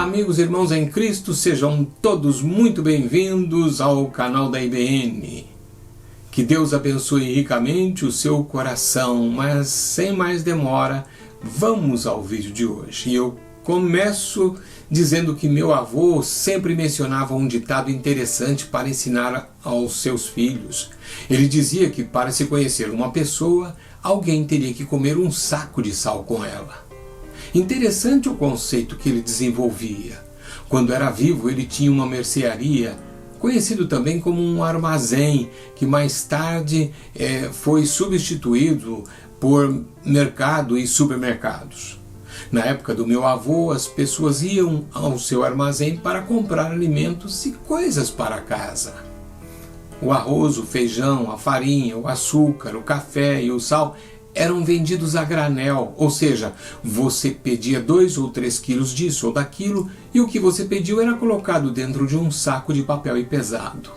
Olá amigos e irmãos em Cristo, sejam todos muito bem-vindos ao canal da IBN. Que Deus abençoe ricamente o seu coração, mas sem mais demora, vamos ao vídeo de hoje. E eu começo dizendo que meu avô sempre mencionava um ditado interessante para ensinar aos seus filhos. Ele dizia que para se conhecer uma pessoa, alguém teria que comer um saco de sal com ela. Interessante o conceito que ele desenvolvia. Quando era vivo, ele tinha uma mercearia, conhecido também como um armazém, que mais tarde foi substituído por mercado e supermercados. Na época do meu avô, as pessoas iam ao seu armazém para comprar alimentos e coisas para casa. O arroz, o feijão, a farinha, o açúcar, o café e o sal eram vendidos a granel, ou seja, você pedia 2 ou 3 quilos disso ou daquilo e o que você pediu era colocado dentro de um saco de papel e pesado.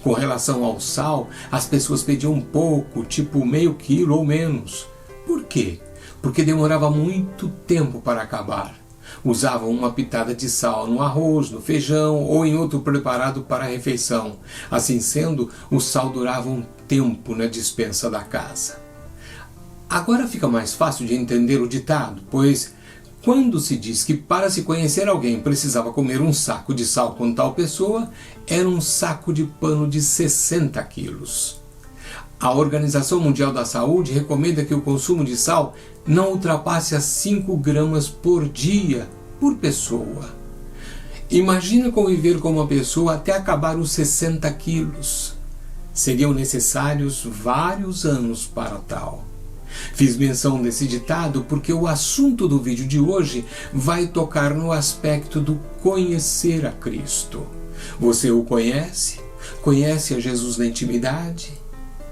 Com relação ao sal, as pessoas pediam pouco, tipo meio quilo ou menos. Por quê? Porque demorava muito tempo para acabar. Usavam uma pitada de sal no arroz, no feijão ou em outro preparado para a refeição. Assim sendo, o sal durava um tempo na despensa da casa. Agora fica mais fácil de entender o ditado, pois quando se diz que para se conhecer alguém precisava comer um saco de sal com tal pessoa, era um saco de pano de 60 quilos. A Organização Mundial da Saúde recomenda que o consumo de sal não ultrapasse as 5 gramas por dia, por pessoa. Imagina conviver com uma pessoa até acabar os 60 quilos. Seriam necessários vários anos para tal. Fiz menção desse ditado porque o assunto do vídeo de hoje vai tocar no aspecto do conhecer a Cristo. Você o conhece? Conhece a Jesus na intimidade?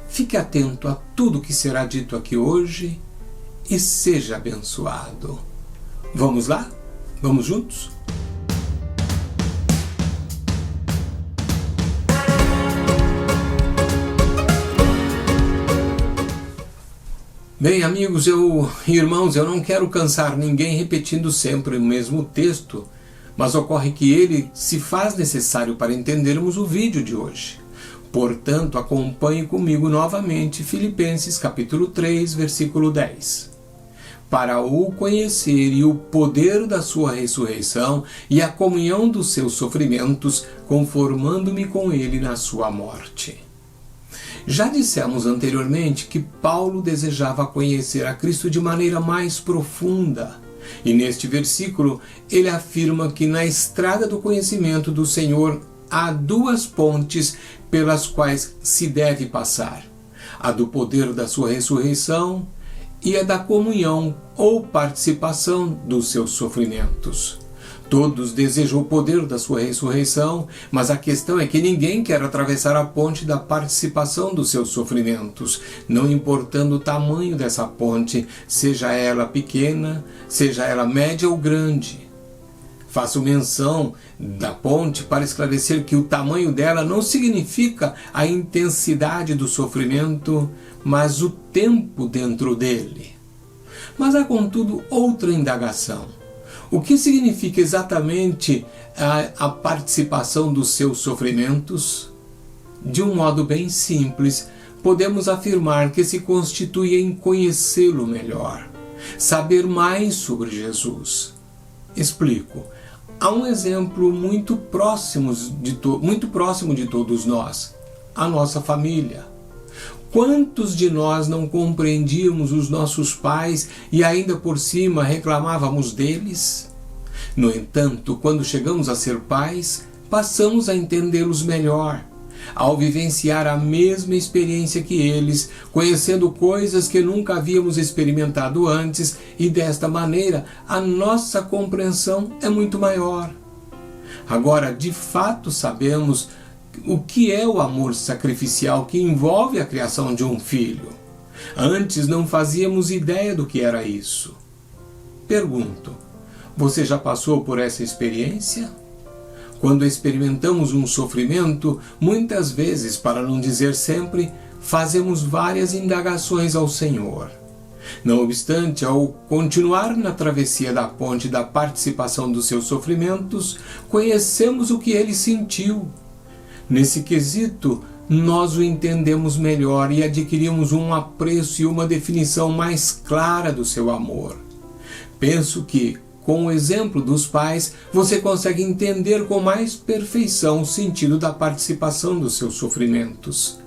Fique atento a tudo que será dito aqui hoje e seja abençoado. Vamos lá? Vamos juntos? Bem, amigos e irmãos, eu não quero cansar ninguém repetindo sempre o mesmo texto, mas ocorre que ele se faz necessário para entendermos o vídeo de hoje. Portanto, acompanhe comigo novamente Filipenses capítulo 3, versículo 10. Para o conhecer e o poder da sua ressurreição e a comunhão dos seus sofrimentos, conformando-me com ele na sua morte. Já dissemos anteriormente que Paulo desejava conhecer a Cristo de maneira mais profunda. E neste versículo ele afirma que na estrada do conhecimento do Senhor há 2 pontes pelas quais se deve passar: a do poder da sua ressurreição e a da comunhão ou participação dos seus sofrimentos. Todos desejam o poder da sua ressurreição, mas a questão é que ninguém quer atravessar a ponte da participação dos seus sofrimentos, não importando o tamanho dessa ponte, seja ela pequena, seja ela média ou grande. Faço menção da ponte para esclarecer que o tamanho dela não significa a intensidade do sofrimento, mas o tempo dentro dele. Mas há, contudo, outra indagação. O que significa exatamente a participação dos seus sofrimentos? De um modo bem simples, podemos afirmar que se constitui em conhecê-lo melhor, saber mais sobre Jesus. Explico. Há um exemplo muito próximo de todos nós, a nossa família. Quantos de nós não compreendíamos os nossos pais e ainda por cima reclamávamos deles? No entanto, quando chegamos a ser pais, passamos a entendê-los melhor, ao vivenciar a mesma experiência que eles, conhecendo coisas que nunca havíamos experimentado antes, e desta maneira a nossa compreensão é muito maior. Agora, de fato, sabemos o que é o amor sacrificial que envolve a criação de um filho. Antes não fazíamos ideia do que era isso. Pergunto, você já passou por essa experiência? Quando experimentamos um sofrimento, muitas vezes, para não dizer sempre, fazemos várias indagações ao Senhor. Não obstante, ao continuar na travessia da ponte da participação dos seus sofrimentos, conhecemos o que ele sentiu. Nesse quesito, nós o entendemos melhor e adquirimos um apreço e uma definição mais clara do seu amor. Penso que, com o exemplo dos pais, você consegue entender com mais perfeição o sentido da participação dos seus sofrimentos.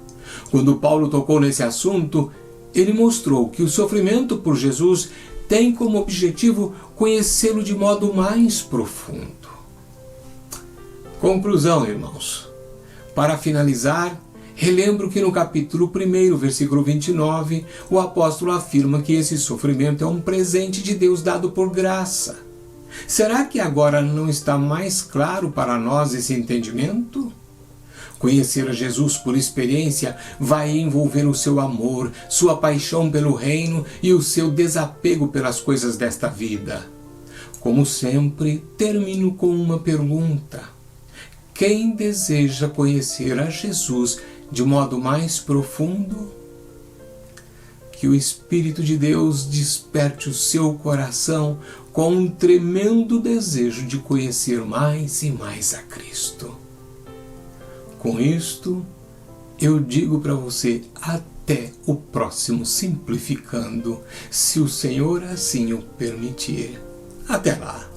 Quando Paulo tocou nesse assunto, ele mostrou que o sofrimento por Jesus tem como objetivo conhecê-lo de modo mais profundo. Conclusão, irmãos. Para finalizar, relembro que no capítulo 1, versículo 29, o apóstolo afirma que esse sofrimento é um presente de Deus dado por graça. Será que agora não está mais claro para nós esse entendimento? Conhecer a Jesus por experiência vai envolver o seu amor, sua paixão pelo reino e o seu desapego pelas coisas desta vida. Como sempre, termino com uma pergunta. Quem deseja conhecer a Jesus de modo mais profundo? Que o Espírito de Deus desperte o seu coração com um tremendo desejo de conhecer mais e mais a Cristo. Com isto, eu digo para você até o próximo Simplificando, se o Senhor assim o permitir. Até lá!